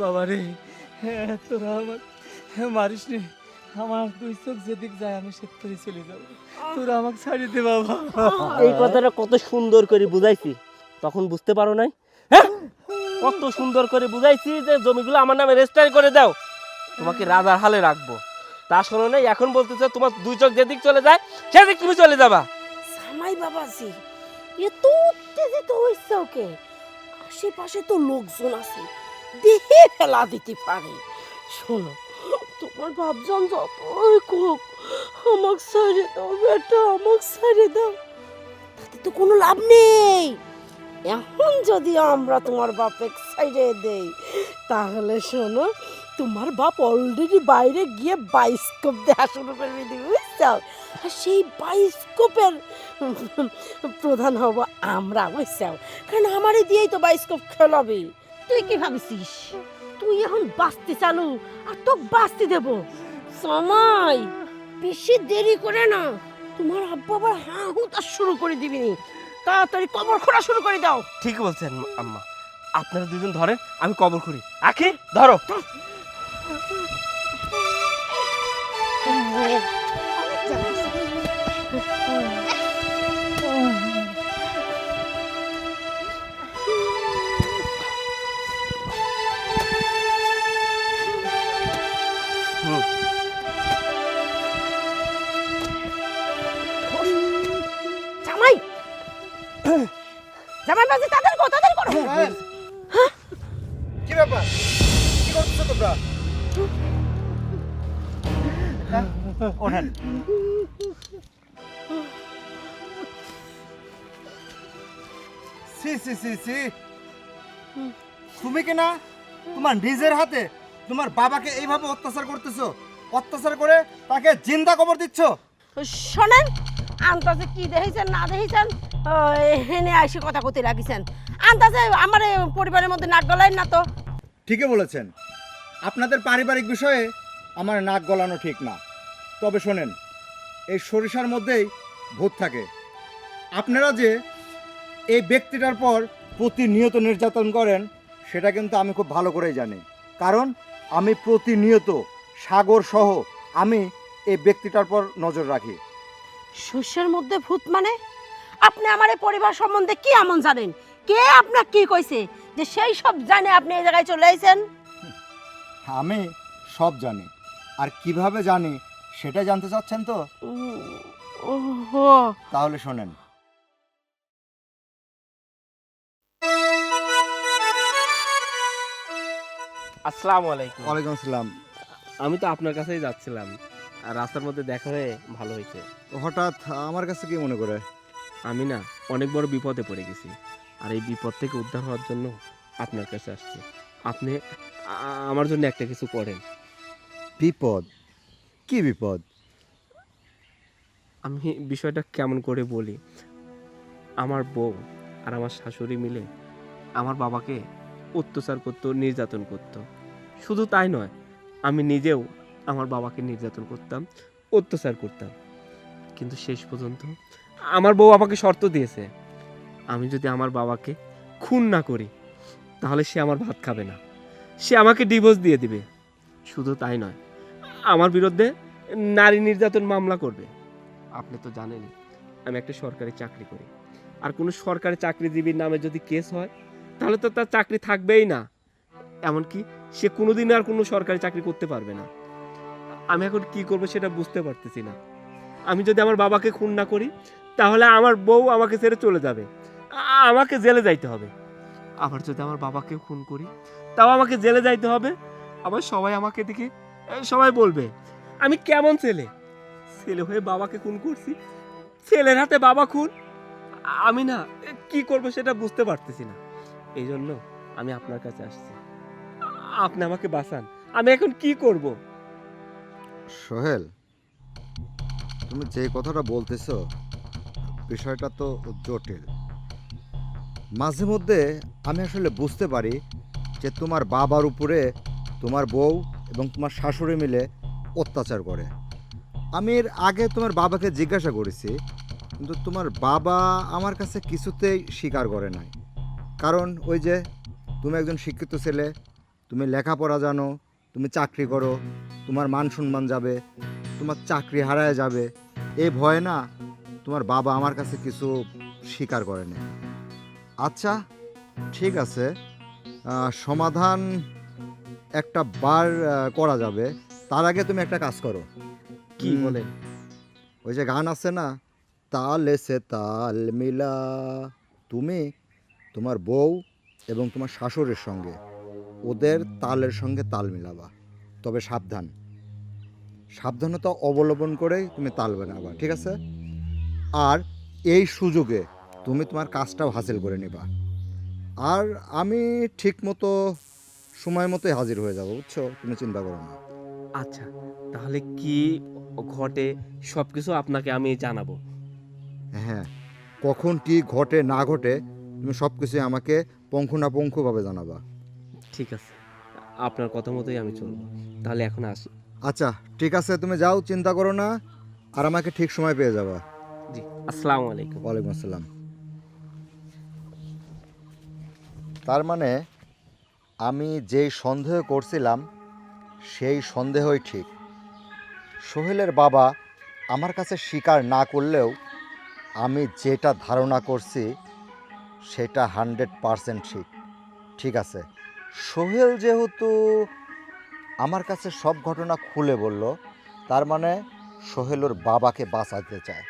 বাবা রে, তোরা আমার মারিস রে। আমার দুই চোখ যেদিক যায় আমি সেদিকে চলে যাবো। তোরা আমাকে ছাড়িয়ে দে বাবা। এই কথাটা কত সুন্দর করে বুঝাইছি, তখন বুঝতে পারো নাই? হ্যাঁ, কত সুন্দর করে বুঝাইছি যে জমিগুলো আমার নামে রেজিস্টার করে দাও, তোমাকে রাজার হালে রাখবো। তা শোনো নাই, এখন বলতেছে তোমার দুই চোখ যেদিক চলে যায় সেদিক তুমি চলে যাবা। জামাই বাবাজি, এত উত্তেজিত হইছে ওকে? আশেপাশে তো লোকজন আছে, দেখে ফেলা দিতে পারে। শোনো, তোমার ভাবজান যতই কোক, আমাকে ছেড়ে দাও বেটা, আমাকে ছেড়ে দাও। তাতে তো কোনো লাভ নেই। এখন যদি আমরা তোমার বাপের সাইডে দেই, তাহলে শোনো, তোমার বাপ অলরেডি বাইরে গিয়ে বাইস্কোপ দেখা শুরু করে দিবে, বুঝছো? আর সেই বাইস্কোপের প্রধান হব আমরা, বুঝছো? কারণ আমারই দিয়েই তো বাইস্কোপ খেলাবে। তুই কি ভাবছিস তুই এখন বাঁচতে চালু আর তো বাঁচতে দেব? সময় বেশি দেরি করে না, তোমার আব্বা আবার হা হুতা শুরু করে দিবি। তাড়াতাড়ি কবর খোঁড়া শুরু করে দাও। ঠিক বলছেন আম্মা, আপনারা দুজন ধরেন, আমি কবর করি। আখি ধরো। জামাই, জামাই বাজে, তাদের করো, তাদের করো। কি ব্যাপার, কি করতেছো তোমরা? ওঠেন। সি সি সি সি, তুমি কি না তোমার নিজের হাতে তোমার বাবাকে এইভাবে অত্যাচার করতেছো, অত্যাচার করে তাকে জিন্দা কবর দিচ্ছ? শোনেন, আন্তাজে কি দেখেছেন না দেখেছেন হেনে আইসে কথা কতে লাগিছেন। আন্তাজে আমার এই পরিবারের মধ্যে নাক গলায় না তো। ঠিকই বলেছেন, আপনাদের পারিবারিক বিষয়ে আমার নাক গলানো ঠিক না। তবে শোনেন, এই সরিষার মধ্যেই ভূত থাকে। আপনারা যে এই ব্যক্তিটার পর প্রতিনিয়ত নির্যাতন করেন সেটা কিন্তু আমি খুব ভালো করেই জানি, কারণ আমি প্রতিনিয়ত সাগর সহ আমি এই ব্যক্তিটার পর নজর রাখি। শস্যের মধ্যে ভূত মানে? আপনি আমার এই পরিবার সম্বন্ধে কি এমন জানেন? কে আপনার কি কইছে যে সেই সব জানে আপনি এই জায়গায় চলে আইছেন? আমি সব জানি, আর কিভাবে জানি সেটা জানতে চাচ্ছেন তো? ওহো, তাহলে শোনেন। আসসালামু আলাইকুম। ওয়ালাইকুম আসসালাম। আমি তো আপনার কাছেই যাচ্ছিলাম, আর রাস্তার মধ্যে দেখা হয়ে ভালো হয়েছে। হঠাৎ আমার কাছে কি মনে করে? আমি না অনেক বড় বিপদে পড়ে গেছি, আর এই বিপদ থেকে উদ্ধার হওয়ার জন্য আপনার কাছে আসছি। আপনি আমার জন্য একটা কিছু করেন। বিপদ? কি বিপদ? আমি বিষয়টা কেমন করে বলি। আমার বউ আর আমার শাশুড়ি মিলে আমার বাবাকে অত্যাচার করতো, নির্যাতন করতো। শুধু তাই নয়, আমি নিজেও আমার বাবাকে নির্যাতন করতাম, অত্যাচার করতাম। কিন্তু শেষ পর্যন্ত আমার বউ আমাকে শর্ত দিয়েছে, আমি যদি আমার বাবাকে খুন না করি তাহলে সে আমার ভাত খাবে না, সে আমাকে ডিভোর্স দিয়ে দিবে। শুধু তাই নয়, আমার বিরুদ্ধে নারী নির্যাতন মামলা করবে। আপনি তো জানেনই আমি একটা সরকারি চাকরি করি, আর কোনো সরকারি চাকরিজীবীর নামে যদি কেস হয় তাহলে তো তার চাকরি থাকবেই না, এমনকি সে কোনোদিন আর কোনো সরকারি চাকরি করতে পারবে না। আমি এখন কি করব সেটা বুঝতে পারতেছি না। আমি যদি আমার বাবাকে খুন না করি তাহলে আমার বউ আমাকে ছেড়ে চলে যাবে, আমাকে জেলে যাইতে হবে। আবার যদি আমার বাবাকে খুন করি তাও আমাকে জেলে যাইতে হবে। আবার সবাই আমাকে দেখে সবাই বলবে আমি কেমন ছেলে, ছেলে হয়ে বাবাকে খুন করছি, ছেলের হাতে বাবা খুন। আমি না কি করব সেটা বুঝতে পারতেছি না। এই জন্য আমি আপনার কাছে আসছি, আপনি আমাকে বাঁচান। আমি এখন কি করব? সোহেল, তুমি যে কথাটা বলতেছো বিষয়টা তো জটিল। মাঝে মধ্যে আমি আসলে বুঝতে পারি যে তোমার বাবার উপরে তোমার বউ এবং তোমার শাশুড়ি মিলে অত্যাচার করে। আমি এর আগে তোমার বাবাকে জিজ্ঞাসা করেছি, কিন্তু তোমার বাবা আমার কাছে কিছুতেই স্বীকার করে নাই। কারণ ওই যে তুমি একজন শিক্ষিত ছেলে, তুমি লেখাপড়া জানো, তুমি চাকরি করো, তোমার মান সম্মান যাবে, তোমার চাকরি হারায় যাবে, এই ভয়ে না তোমার বাবা আমার কাছে কিছু স্বীকার করে না। আচ্ছা ঠিক আছে, সমাধান একটা বার করা যাবে। তার আগে তুমি একটা কাজ করো। কি বলেন? ওই যে গান আছে না, তাল এসে তাল মিলা, তুমি তোমার বউ এবং তোমার শাশুড়ির সঙ্গে ওদের তালের সঙ্গে তাল মিলাবা। তবে সাবধানতা অবলম্বন করেই তুমি তাল বানাবা, ঠিক আছে? আর এই সুযোগে তুমি তোমার কাজটাও হাসিল করে নিবা। আর আমি ঠিক মতো সময় মতোই হাজির হয়ে যাব, বুঝছো? তুমি চিন্তা করো না। আচ্ছা, তাহলে কি ঘটে সবকিছু আপনাকে আমি জানাবো। হ্যাঁ, কখন কি ঘটে না ঘটে তুমি সব কিছুই আমাকে পুঙ্খানুপুঙ্খভাবে জানাবা। ঠিক আছে, আপনার কথা মতোই আমি চলবো। তাহলে এখন আসি। আচ্ছা ঠিক আছে, তুমি যাও, চিন্তা করো না, আর আমাকে ঠিক সময় পেয়ে যাবা। জি, আসসালামু আলাইকুম। ওয়ালাইকুম আসসালাম। তার মানে আমি যেই সন্দেহ করছিলাম সেই সন্দেহই ঠিক। সোহেলের বাবা আমার কাছে স্বীকার না করলেও আমি যেটা ধারণা করছি সেটা 100% ঠিক। ঠিক আছে, সোহেল যেহেতু আমার কাছে সব ঘটনা খুলে বলল, তার মানে সোহেল ওর বাবাকে বাঁচাতে চায়।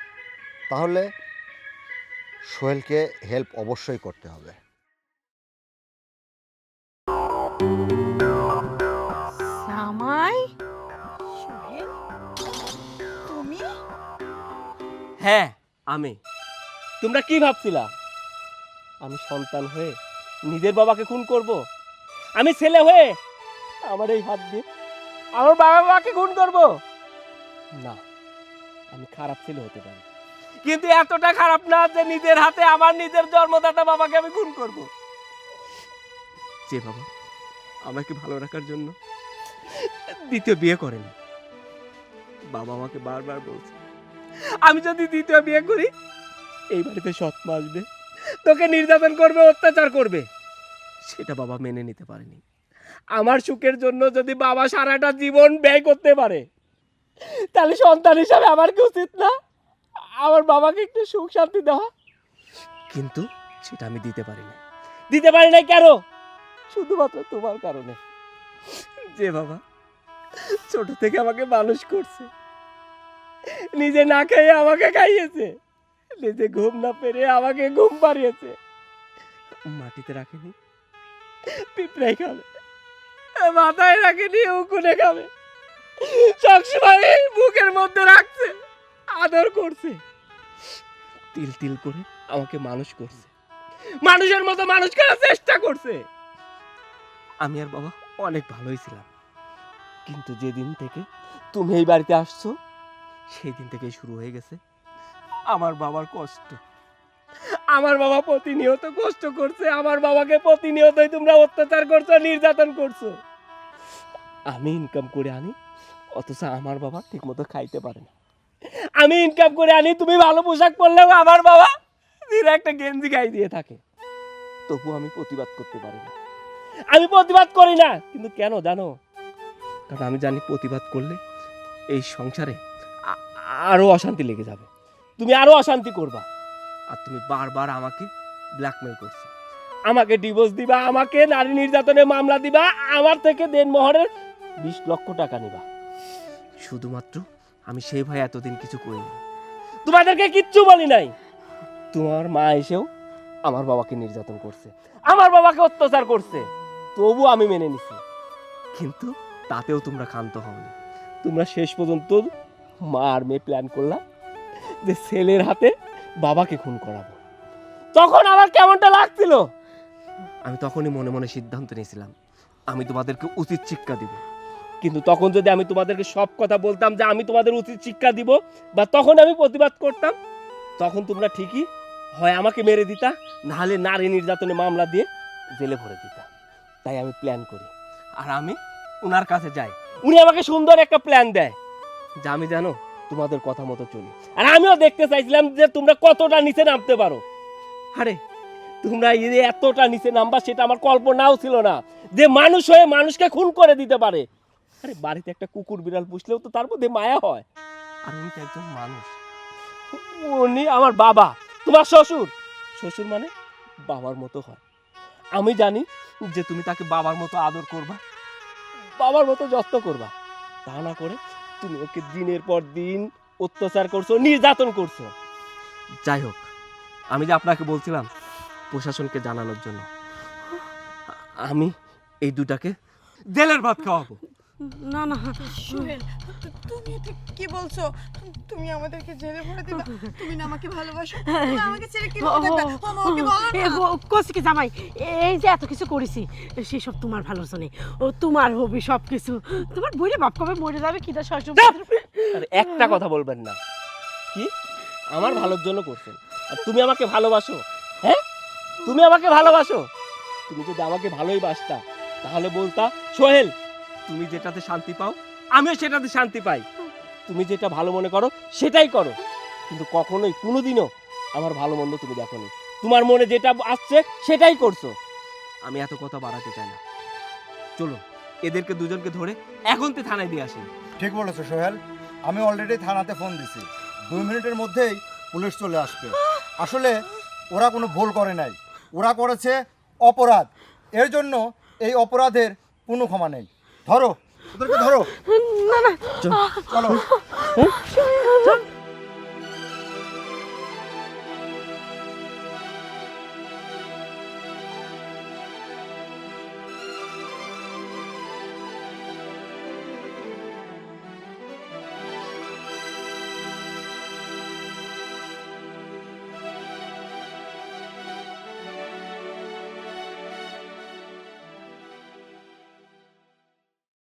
তাহলে সোহেলকে হেল্প অবশ্যই করতে হবে। জামাই, সোহেল, তুমি? হ্যাঁ আমি। তোমরা কি ভাবছিলা আমি সন্তান হয়ে নিজের বাবাকে খুন করব? আমি ছেলে হয়ে আমার এই হাত দিয়ে আমার বাবা মাকে খুন করব? না, আমি খারাপ ছেলে হতে পারি, কিন্তু এতটা খারাপ না যে নিজের হাতে আমার নিজের জন্মদাতা বাবাকে আমি খুন করব। যে বাবা আমাকে ভালো রাখার জন্য দ্বিতীয় বিয়ে করেনি। বাবা আমাকে বারবার বলছে আমি যদি দ্বিতীয় বিয়ে করি এই বাড়িতে সৎমা আসবে, তোকে নির্যাতন করবে, অত্যাচার করবে। সেটা বাবা মেনে নিতে পারেনি। আমার সুখের জন্য যদি বাবা সারাটা জীবন ব্যয় করতে পারে তাহলে সন্তান হিসাবে আমার কি উচিত না আমার বাবাকে একটু সুখ শান্তি দেওয়া? কিন্তু সেটা আমি দিতে পারি না। দিতে পারি না কেন? শুধুমাত্র তোমার কারণে। যে বাবা ছোট থেকে আমাকে মানুষ করছে, নিজে না খেয়ে আমাকে খাইয়েছে, নিজে ঘুম না পেরে আমাকে ঘুম পাড়িয়েছে, মাটিতে রাখেনি পিঁপড়াই খাবে, মাথায় রাখেনি উকুনে খাবে, সবসময় বুকের মধ্যে রাখছে, আদর করছে, তিল তিল করে আমাকে মানুষ করছে, মানুষের মতো মানুষ করার চেষ্টা করছে। আমি আর বাবা অনেক ভালোই ছিলাম, কিন্তু যেদিন থেকে তুমি এই বাড়িতে আসছো সেই দিন থেকেই শুরু হয়ে গেছে আমার বাবার কষ্ট। আমার বাবা প্রতিনিয়ত কষ্ট করছে, আমার বাবাকে প্রতিনিয়তই তোমরা অত্যাচার করছো, নির্যাতন করছো। আমি ইনকাম করে আনি অথচ আমার বাবা ঠিক মতো খাইতে পারে না। আমি ইনকাম করে আনি, তুমি ভালো পোশাক পরলেও আমার বাবা দিনে একটা গেঞ্জি গায়ে দিয়ে থাকে, তবু আমি প্রতিবাদ করতে পারি না। আমি প্রতিবাদ করি না, কিন্তু কেন জানো? কারণ আমি জানি প্রতিবাদ করলে এই সংসারে আরো অশান্তি লেগে যাবে, তুমি আরো অশান্তি করবা। আর তুমি বারবার আমাকে ব্ল্যাকমেল করছো, আমাকে ডিভোর্স দিবা, আমাকে নারী নির্যাতনের মামলা দিবা, আমার থেকে দেনমোহরের 20 লক্ষ টাকা নিবা। শুধুমাত্র আমি সেই ভয়ে এতদিন কিছু করিনি, তোমাদেরকে কিচ্ছু বলি নাই। তোমার মা এসেও আমার বাবাকে নির্যাতন করছে, আমার বাবাকে অত্যাচার করছে, তবু আমি মেনে নিছি। কিন্তু তাতেও তোমরা ক্ষান্ত হওনি। তোমরা শেষ পর্যন্ত মা আর মেয়ে প্ল্যান করলাম যে ছেলের হাতে বাবাকে খুন করাবো। তখন আমার কেমনটা লাগছিল, আমি তখনই মনে মনে সিদ্ধান্ত নিয়েছিলাম আমি তোমাদেরকে উচিত শিক্ষা দিব। কিন্তু তখন যদি আমি তোমাদেরকে সব কথা বলতাম যে আমি তোমাদের উচিত শিক্ষা দিব, বা তখন আমি প্রতিবাদ করতাম, তখন তোমরা ঠিকই হয় আমাকে মেরে দিতা, নাহলে নারী নির্যাতনে মামলা দিয়ে জেলে ভরে দিতা। তাই আমি প্ল্যান করি, আর আমি ওনার কাছে যাই, উনি আমাকে সুন্দর একটা প্ল্যান দেয় যে আমি জানো তোমাদের কথা মতো চলি। আর আমিও দেখতে চাইছিলাম যে তোমরা কতটা নিচে নামতে পারো। আরে তোমরা এতটা নিচে নামবা সেটা আমার কল্পনাও ছিল না, যে মানুষ হয়ে মানুষকে খুন করে দিতে পারে। আরে বাড়িতে একটা কুকুর বিড়াল পুষলেও তো তার মধ্যে মায়া হয়, আর উনি তো একজন মানুষ। উনি আমার বাবা, তোমার শ্বশুর, শ্বশুর মানে বাবার মতো হয়। আমি জানি যে তুমি তাকে বাবার মতো আদর করবা, বাবার মতো যত্ন করবা। তা না করে তুমি ওকে দিনের পর দিন অত্যাচার করছো, নির্যাতন করছো। যাই হোক, আমি যে আপনাকে বলছিলাম প্রশাসনকে জানানোর জন্য, আমি এই দুটাকে জেলের ভাত খাওয়াবো। না না, সোহেল, তুমি এটা কি বলছো? তুমি আমাদেরকে জেলে ভরে দিবা? তুমি না আমাকে ভালোবাসো? তুমি আমাকে ছেড়ে কি করে থাকবে? আমাকে বলো না। কষি কি জামাই, এই যে এত কিছু করেছি সেসব তোমার ভালোর জন্য, ও তোমার হবি সব কিছু। তোমার বইরে বাপ কবে মরে যাবে কিনা শাশুড়ি। আর একটা কথা বলবেন না, কি আমার ভালোর জন্য করছেন? আর তুমি আমাকে ভালোবাসো? হ্যাঁ, তুমি আমাকে ভালোবাসো? তুমি যদি আমাকে ভালোই বাসতা তাহলে বলতা সোহেল তুমি যেটাতে শান্তি পাও আমিও সেটাতে শান্তি পাই, তুমি যেটা ভালো মনে করো সেটাই করো। কিন্তু কখনোই কোনোদিনও আমার ভালো মন্দ তুমি দেখোনি, তোমার মনে যেটা আসছে সেটাই করছো। আমি এত কথা বাড়াতে চাই না, চলো এদেরকে দুজনকে ধরে এখন তো থানায় দিয়ে আসি। ঠিক বলেছো সোহেল, আমি অলরেডি থানাতে ফোন দিছি, 2 মিনিটের মধ্যেই পুলিশ চলে আসবে। আসলে ওরা কোনো ভুল করে নাই, ওরা করেছে অপরাধ, এর জন্য এই অপরাধের কোনো ক্ষমা নেই। ধরো ওদেরকে, ধরো। না না, চলো।